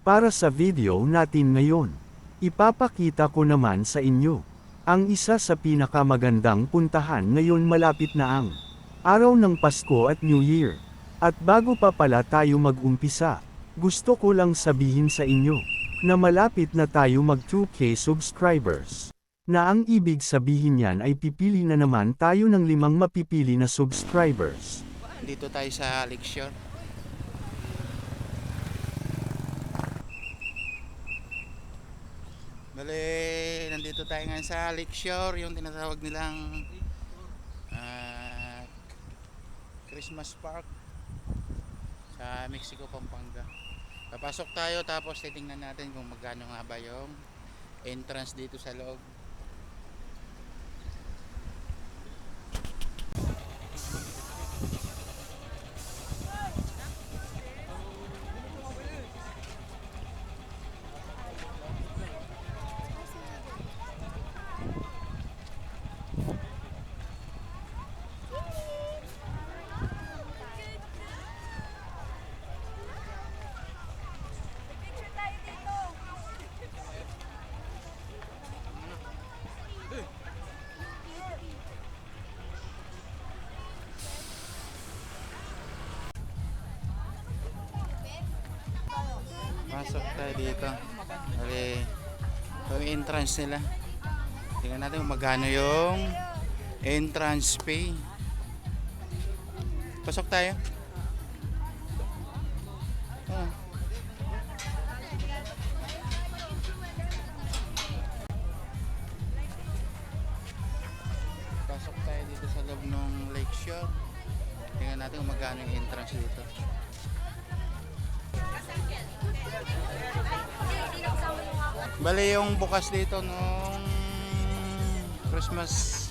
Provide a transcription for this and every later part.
Para sa video natin ngayon, ipapakita ko naman sa inyo ang isa sa pinakamagandang puntahan ngayon malapit na ang araw ng Pasko at New Year. At bago pa pala tayo mag-umpisa, gusto ko lang sabihin sa inyo na malapit na tayo mag 2K subscribers. Na ang ibig sabihin yan ay pipili na naman tayo ng 5 mapipili na subscribers. Dito tayo sa Lakeshore. Bale, nandito tayo ngayon sa Lakeshore, yung tinatawag nilang Christmas Park sa Mexico, Pampanga. Papasok tayo tapos titingnan natin kung magkano nga ba yung entrance dito sa loob. Pasok tayo dito. Bale, ito yung entrance nila. Tingnan natin kung magkano yung entrance fee. Pasok tayo. Oh. Pasok tayo dito sa loob ng Lakeshore. Tingnan natin kung magkano yung entrance dito. Bale, yung bukas dito nung Christmas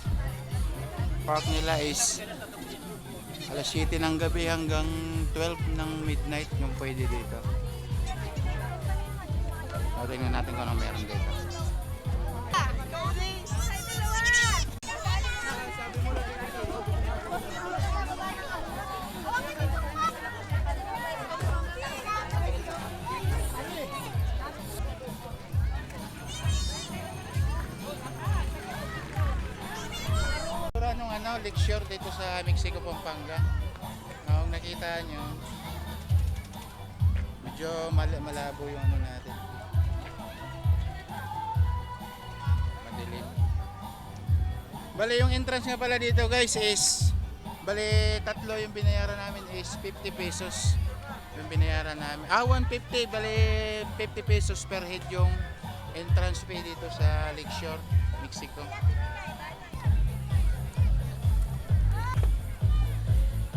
park nila is alas 7 ng gabi hanggang 12 ng midnight yung pwede dito. Tingnan natin kung anong meron dito. Lakeshore dito sa Mexico, Pampanga. Kung nakita nyo, medyo malabo yung ano natin, madilim. Bale, yung entrance nga pala dito guys is bale tatlo yung binayaran namin is 50 pesos yung binayaran namin. 150, bale 50 pesos per head yung entrance fee dito sa Lakeshore, Mexico.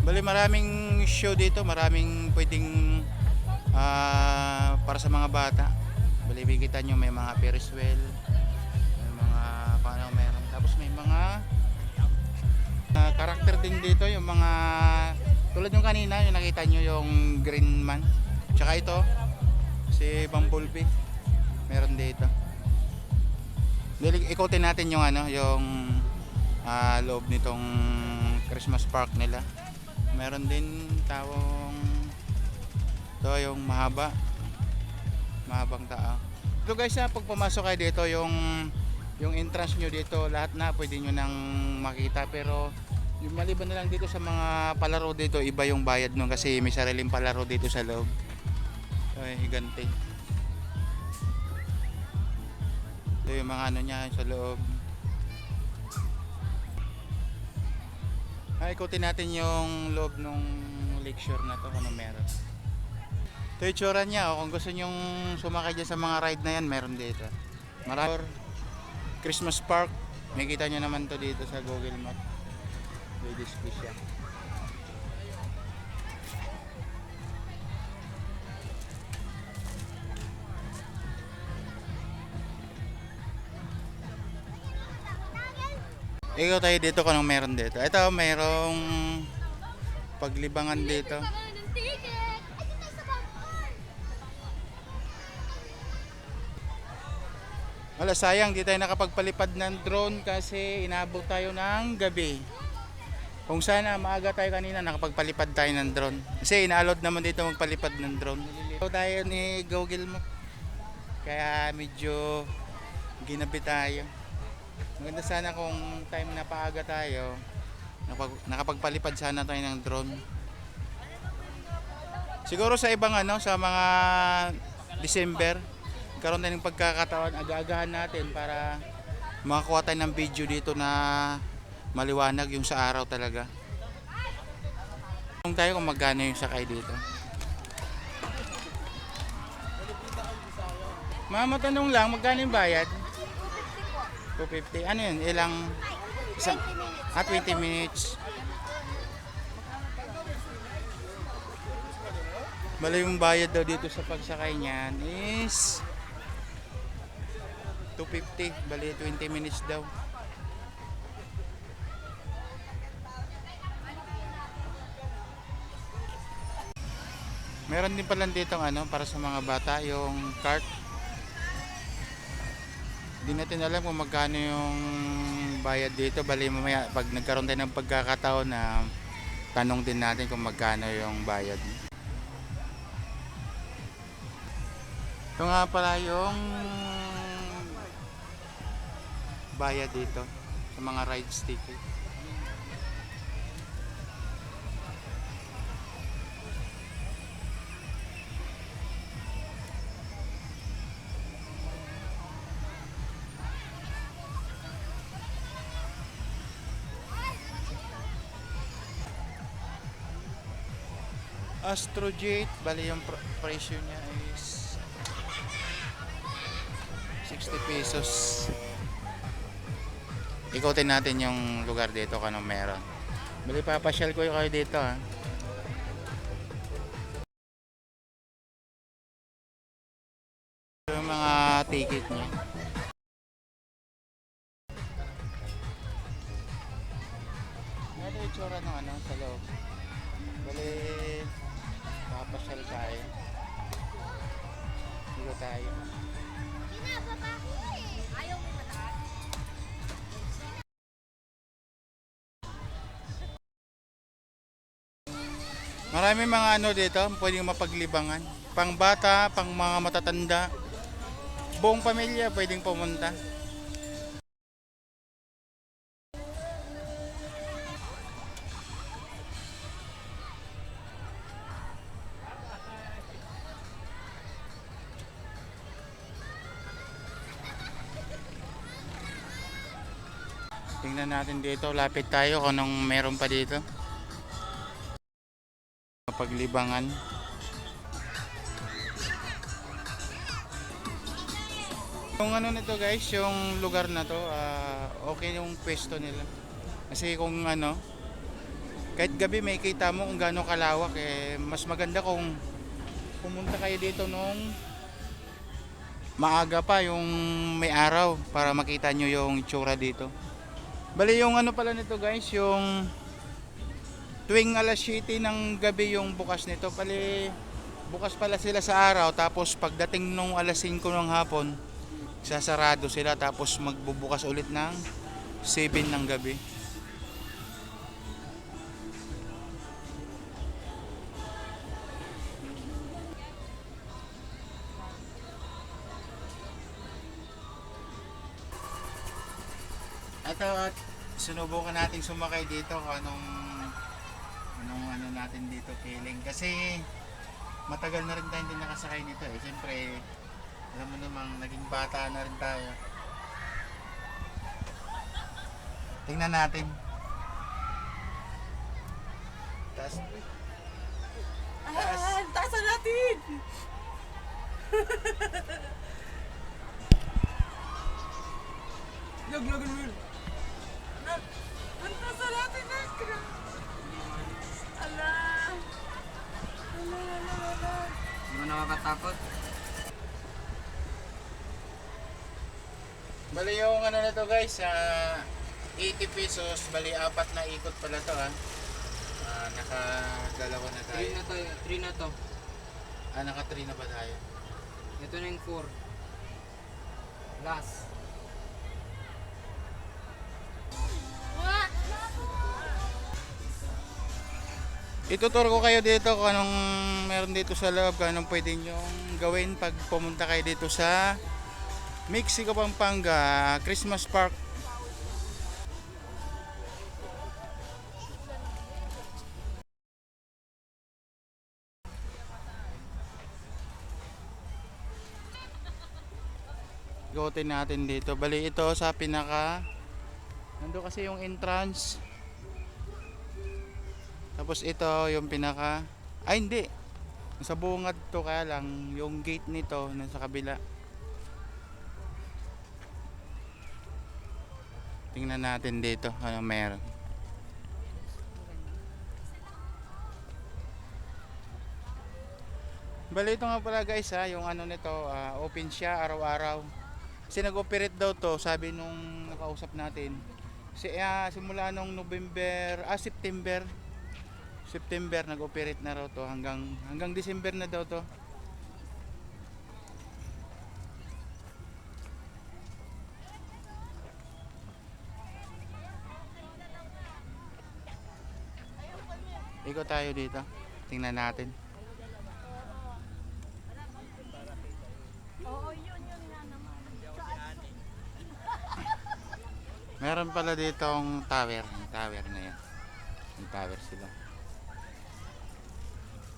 Bali, maraming show dito, maraming pwedeng para sa mga bata. Bali, bigita nyo may mga Ferris wheel, may mga paano meron. Tapos may mga karakter din dito, yung mga tulad yung kanina, yung nakita nyo yung Green Man. Tsaka ito, si Bumblebee, meron dito. Ikutin natin yung ano, yung loob nitong Christmas park nila. Meron din tawong ito yung mahabang tao. Ito guys, pag pumasok kayo dito, yung entrance nyo dito, lahat na pwede nyo nang makita. Pero yung maliban na lang dito sa mga palaro dito, iba yung bayad nun kasi may sariling palaro dito sa loob. Ay, higante. Ito yung mga ano nya sa loob. Ikutin natin yung loob ng Lakeshore na to kung ano meron. Ito yung tsura niya. Kung gusto nyong sumakay dyan sa mga ride na yan, meron dito. Marami. Christmas Park. May kita nyo naman to dito sa Google Map. May display siya. Ikaw tayo dito kung anong meron dito. Ito, mayroong paglibangan dito. Wala, sayang di tayo nakapagpalipad ng drone kasi inabot tayo ng gabi. Kung sana maaga tayo kanina nakapagpalipad tayo ng drone. Kasi inaalot naman dito magpalipad ng drone. Tayo ni Google Map. Kaya medyo ginabi tayo. Maganda sana kung time na paaga tayo. Nakapagpalipad sana tayo ng drone. Siguro sa ibang sa mga December, karoon tayo ng pagkakataon, aga-agahan natin para makakuha tayo ng video dito na maliwanag yung sa araw talaga. Kung tayo kung magkano yung sakay dito. Tanong lang, magkano yung bayad? 250. Ano yun? Ilang? 20 minutes. Bale yung bayad daw dito sa pagsakay niyan is 250. Bale 20 minutes daw. Meron din pala dito para sa mga bata yung cart. Di natin alam kung magkano yung bayad dito. Bali mamaya pag nagkaroon tayo ng pagkakataon na tanong din natin kung magkano yung bayad. Ito nga pala yung bayad dito sa mga rides ticket. Astrojet, bali yung presyo niya is 60 pesos. Ikutin natin yung lugar dito kung anong meron. Bali papasyal ko kayo dito ha. Yung mga ticket niya. Ano yung itsura ng sa loob? Bali papasyal tayo. Dito tayo. Marami mga dito, pwedeng mapaglibangan. Pang bata, pang mga matatanda. Buong pamilya pwedeng pumunta. Tingnan natin dito, lapit tayo kung anong meron pa dito. Paglibangan. Yung nito guys, yung lugar na to, okay yung pwesto nila. Kasi kung kahit gabi may kita mo kung gaano kalawak mas maganda kung pumunta kayo dito nung maaga pa yung may araw para makita nyo yung itsura dito. Bali yung pala nito guys, yung tuwing alas 7 ng gabi yung bukas nito. Bali bukas pala sila sa araw, tapos pagdating nung alas 5 ng hapon sasarado sila, tapos magbubukas ulit ng 7 ng gabi. At sinubukan natin sumakay dito kung anong natin dito feeling, kasi matagal na rin tayo hindi nakasakay nito Siyempre alam mo namang naging bata na rin tayo. Tingnan natin. Taas Taasan natin! Laglagan mo yun. Ang taasan natin, Nak! Ala! Hindi mo nakakatakot? Bali yung nito guys, 80 pesos, bali 4 na ikot pala to nakadalawa na tayo. 3 na to, 3 na to. Naka 3 na ba tayo? Ito na yung 4. Last. Ituturo ko kayo dito kung anong meron dito sa loob, kung anong pwede nyong gawin pag pumunta kayo dito sa Mexico, Pampanga Christmas Park. Ikotin natin dito. Bali ito sa pinaka nando kasi yung entrance. Tapos ito yung pinaka ay hindi. Sa bungad to kaya lang yung gate nito nasa kabila. Tingnan natin dito ano meron. Bali ito nga pala guys ha, yung ano nito, open siya araw-araw. Kasi nag-operate daw to, sabi nung nakausap natin. Simula nung September nag-operate na raw to hanggang December na daw to. Ikot tayo dito. Tingnan natin. Oo, yun nga naman. Meron pala ditong tower. Yung tower na yan. Yung tower sila.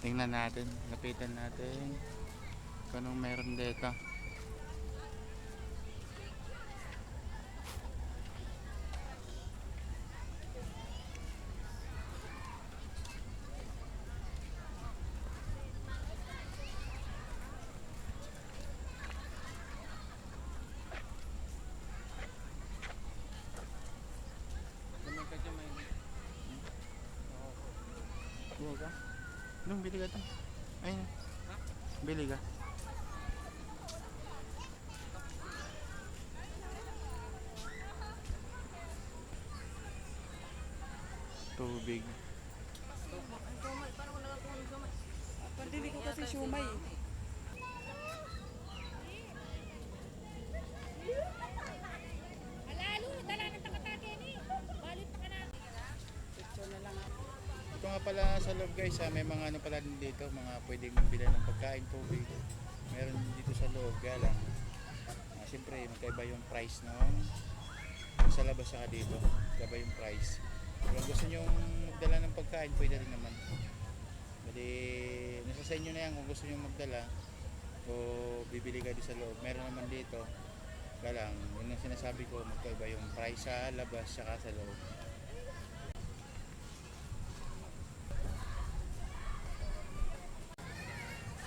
Tingnan natin. Lapitan natin. Kung anong meron dito. Bili ka? Anong bili ka to? Ayun. Bili ka? Tubig. Pandili ko kasi siumay. Ito nga pala sa loob guys ha, may mga ano pala din dito, mga pwedeng bilhan ng pagkain, tubig. Meron dito sa loob, kaya lang siyempre magkaiba yung price noon sa labas saka dito, magkaiba yung price. Kung gusto nyo magdala ng pagkain, pwede rin naman. Bali, nasa sa inyo na yan kung gusto nyo magdala o bibili kayo sa loob. Meron naman dito, kaya lang yun ang sinasabi ko, magkaiba yung price sa labas saka sa loob.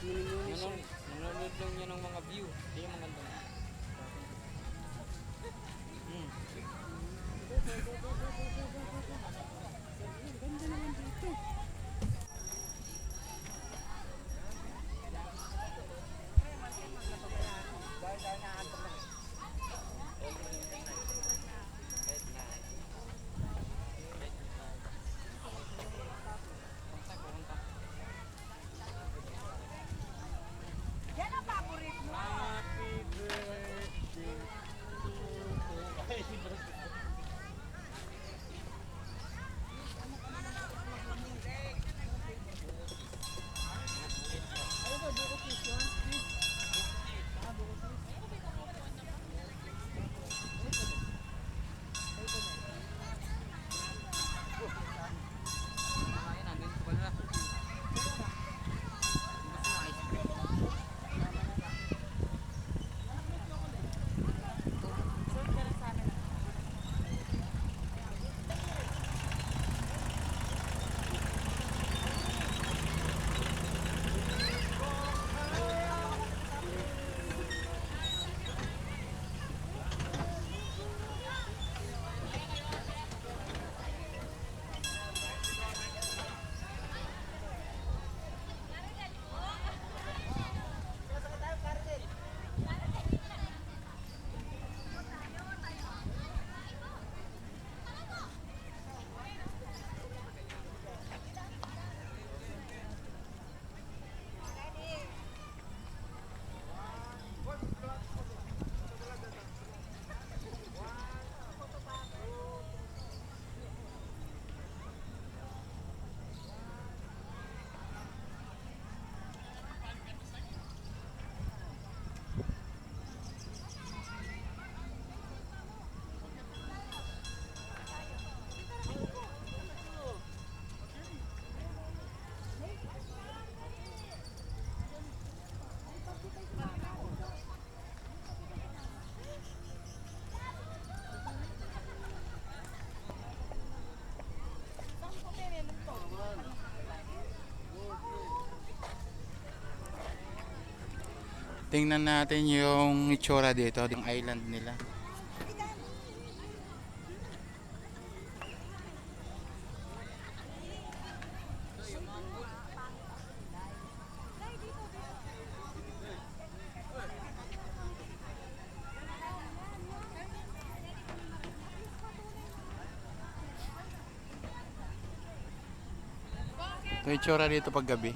Nanonood lang yan ng mga view. Hindi yung maganda. Ganda naman dito. Yan ang favorite mo. Tingnan natin yung itsura dito, yung island nila. Ito yung itsura dito pag gabi.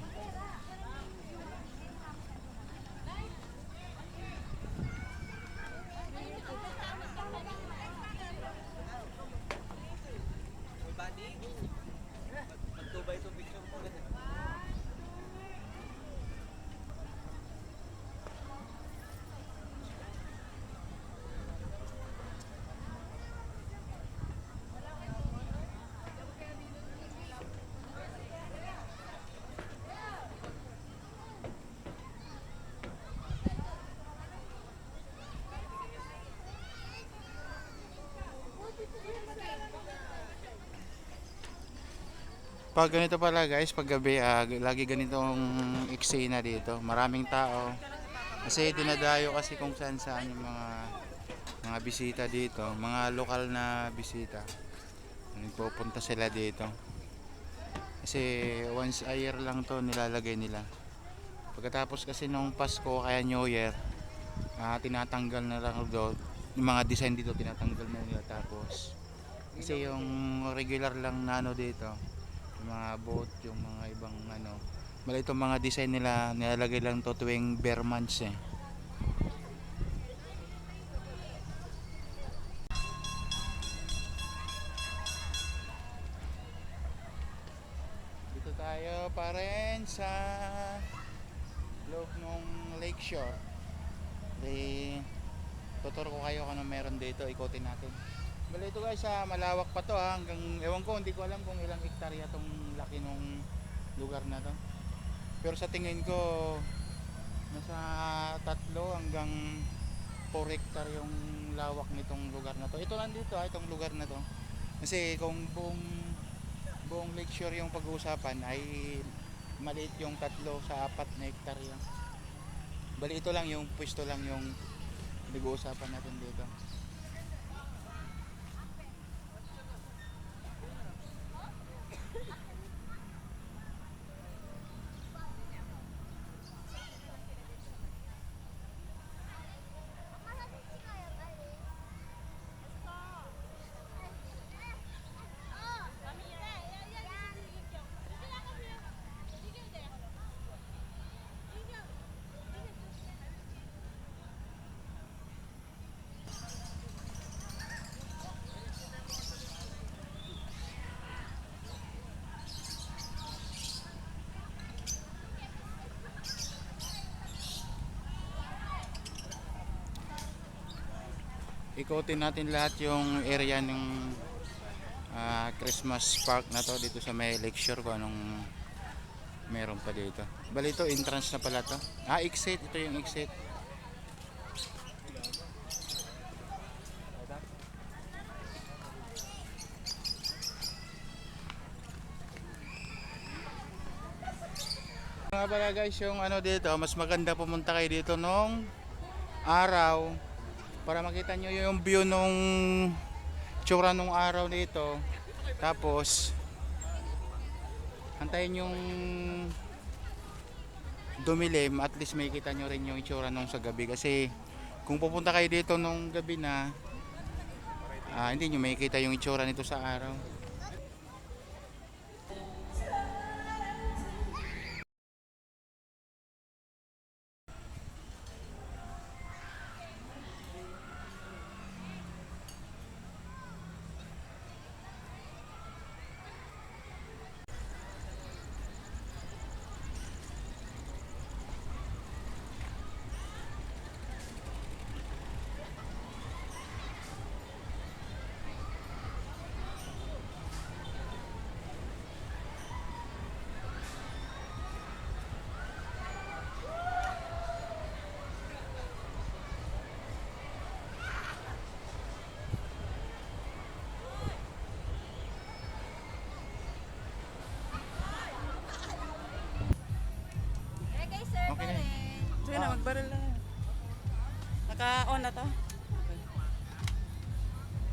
Pag ganito pala guys, pag gabi, lagi ganitong eksena dito. Maraming tao. Kasi dinadayo kasi kung saan saan yung mga bisita dito. Mga lokal na bisita. Nagpupunta sila dito. Kasi once a year lang to nilalagay nila. Pagkatapos kasi nung Pasko kaya New Year, tinatanggal na lang doon. Yung mga design dito tinatanggal na nila tapos. Kasi yung regular lang na ano dito, yung mga boat, yung mga ibang ano, bali itong mga design nila nilalagay lang to tuwing bare months eh. Dito tayo pa rin sa loob ng lakeshore. Tuturo ko kayo kung ano meron dito, ikutin natin. Bali ito guys, malawak pa to hanggang, ewan ko, hindi ko alam kung ilang hektarya tong laki nung lugar na to. Pero sa tingin ko, nasa 3 hanggang 4 hektar yung lawak nitong lugar na to. Ito lang dito itong lugar na to. Kasi kung buong lakeshore yung pag-uusapan ay maliit yung 3 sa 4 na hektarya. Bali ito lang yung pwesto lang yung nag-uusapan natin dito. Ikutin natin lahat yung area ng Christmas park na to dito sa may lakeshore, kung anong meron pa dito. Bali ito entrance na pala to. Exit, ito yung exit. Nga pala guys, yung ano dito, mas maganda pumunta kayo dito nung araw para makita nyo yung view nung tsura nung araw dito. Tapos antayin yung dumilim, at least may kita nyo rin yung itsura nung sa gabi. Kasi kung pupunta kayo dito nung gabi na, hindi nyo makikita yung itsura nito sa araw. Naka-on na to.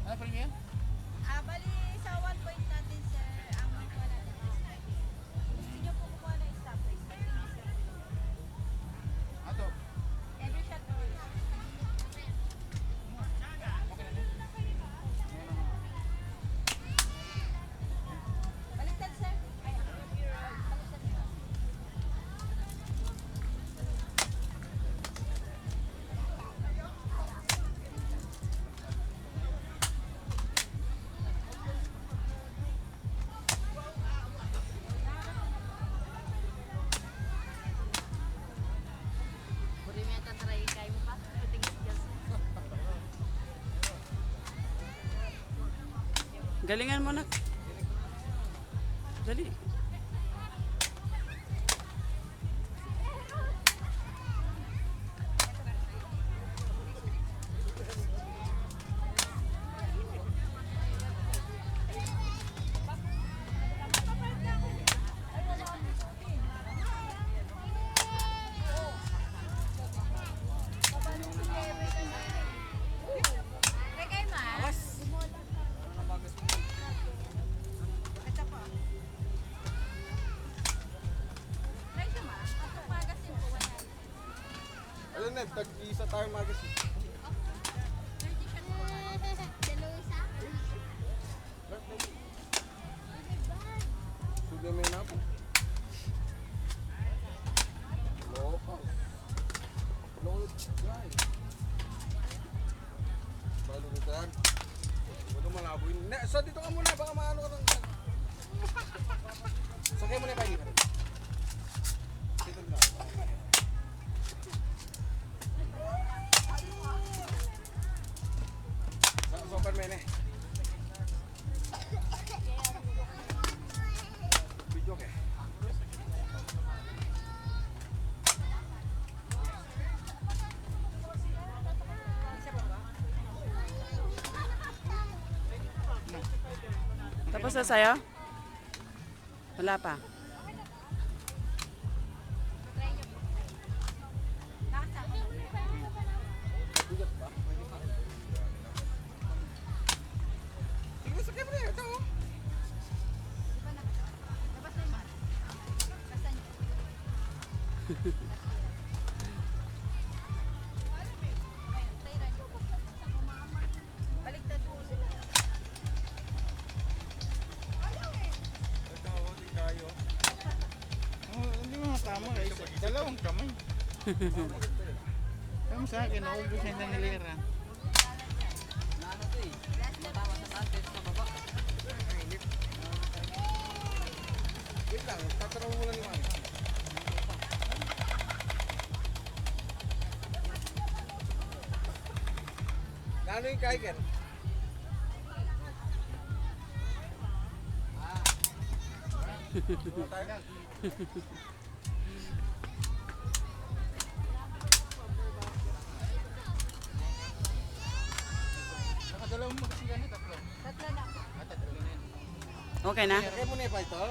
Ano pa rin yan? Bali sa 1 point natin, sir, ang wala natin is stopping. Gusto niyo po kukuha ng stopping. Ato. Every shot po. Baliktad, sir. Ay, baliktad po. Galingan mo na. Dali. Regay, ma. Ito po. Try siya, ma. At magasin po, 100. Ayun na, tag-isa tayo magazine. 30 shot po. Sudah main apa? Local. Local guy. Balu kita kan. Huwag kang malaboy. So dito ka muna, baka maano ka ng... Sakay mo na yung pahinga. Dito na. Superman eh. Video ke? Tapos na sa'yo? Wala pa. Sige, sakay mo na ito. Labas na, ma. Basta niyo. Ayun, try rin. Baliktad po. Oh, hindi mo tama guys. Dalawang kamay. Kaya sa akin, naubos na yung nilira. Wait lang, tatanong mo lang ni Mami. Nano yung kaiker? Nakadalawang magsiga na, tatlo. Tatlo na. Tatlo na yun. Okay na? Sakay mo na pa ito.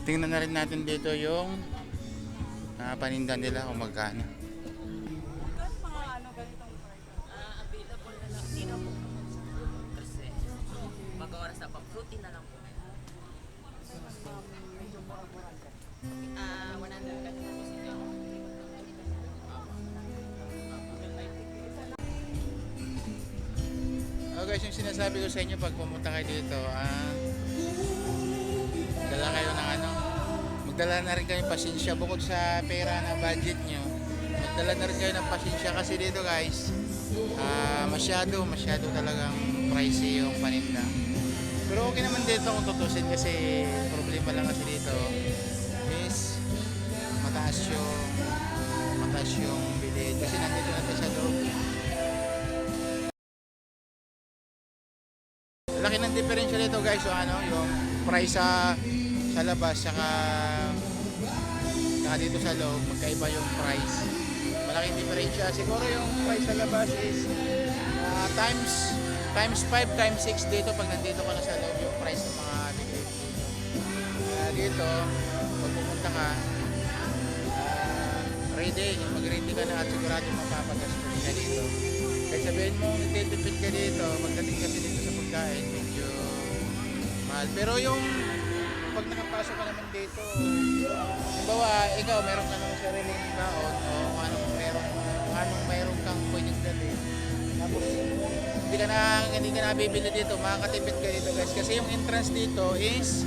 Tingnan na rin natin dito yung paninda nila kung magkano. Available na lang. Hindi na po. Kasi mag-oras na pa. Fruity na lang po. 100 ka po siya. Oh guys, yung sinasabi ko sa inyo pag pumunta kayo dito, dala kayo ng magdala na rin kayo ng pasensya bukod sa pera na budget nyo. Magdala na rin kayo ng pasensya kasi dito guys, masyado talagang pricey yung paninda. Pero okay naman dito kung tutusin kasi problema lang kasi dito is mataas yung bilid kasi nandito natin sa loob. Laki ng diferensya nito guys, so yung price sa labas saka dito sa loob, magkaiba yung price. Malaking diferensya. Siguro yung price sa labas is times 5, times 6 dito pag nandito ka na sa loob yung price ng mga bibili dito. dito, pag pupunta ka, ready, mag-ready ka na at sigurado mapapagastos ka dito. Kahit sabihin mo, titipid ka dito, pagdating kasi dito sa pagkain, medyo mahal. Pero yung pag nakapasok ka naman dito, halimbawa, ikaw, meron ka ng sariling baon o kung anong meron kang pwedeng dali. Tapos, hindi ka na bibili dito, makakatipid ka dito guys. Kasi yung entrance dito is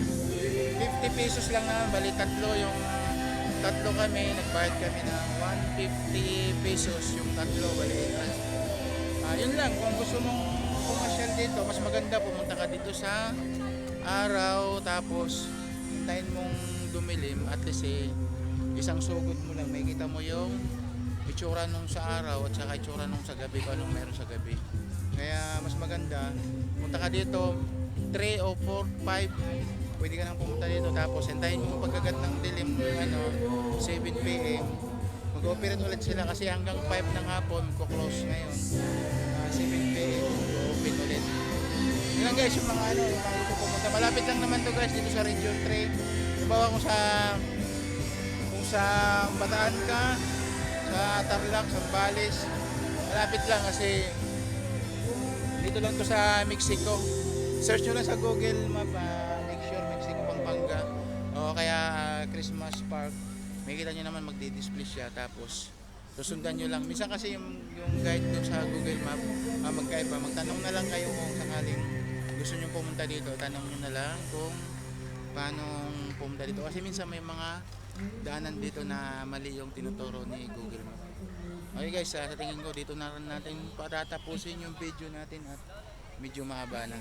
50 pesos lang naman, bali tatlo kami, nagbayad kami ng 150 pesos yung tatlo, bali entrance. Yun lang, kung gusto mong pumasyal dito, mas maganda pumunta ka dito sa araw, tapos hintayin mong dumilim, at least isang sugod mo lang, may kita mo yung itsura nung sa araw at saka itsura nung sa gabi, kung anong meron sa gabi. Kaya mas maganda, punta ka dito 3 o 4, 5, pwede ka nang pumunta dito, tapos hintayin mo pagkagat ng dilim, 7 PM. Mag-operate ulit sila kasi hanggang 5 ng hapon, close ngayon. 7 PM, open ulit. Yun lang guys, yung mga yung mga gusto pumunta. Malapit lang naman to guys, dito sa Region 3. Halimbawa kung sa Bataan ka, sa Tarlac, Zambales, malapit lang kasi dito lang to sa Mexico. Search nyo lang sa Google Map, Lakeshore, Mexico, Pampanga. O kaya Christmas Park. May kita nyo naman magdi-display siya. Tapos susundan nyo lang. Minsan kasi yung guide doon sa Google Map, magkaiba. Magtanong na lang kayo kung sakaling gusto nyo pumunta dito. Tanong nyo na lang kung paano pumunta dito. Kasi minsan may mga daanan dito na mali yung tinuturo ni Google Map. Okay guys, sa tingin ko dito na rin natin patatapusin yung video natin at medyo mahaba na.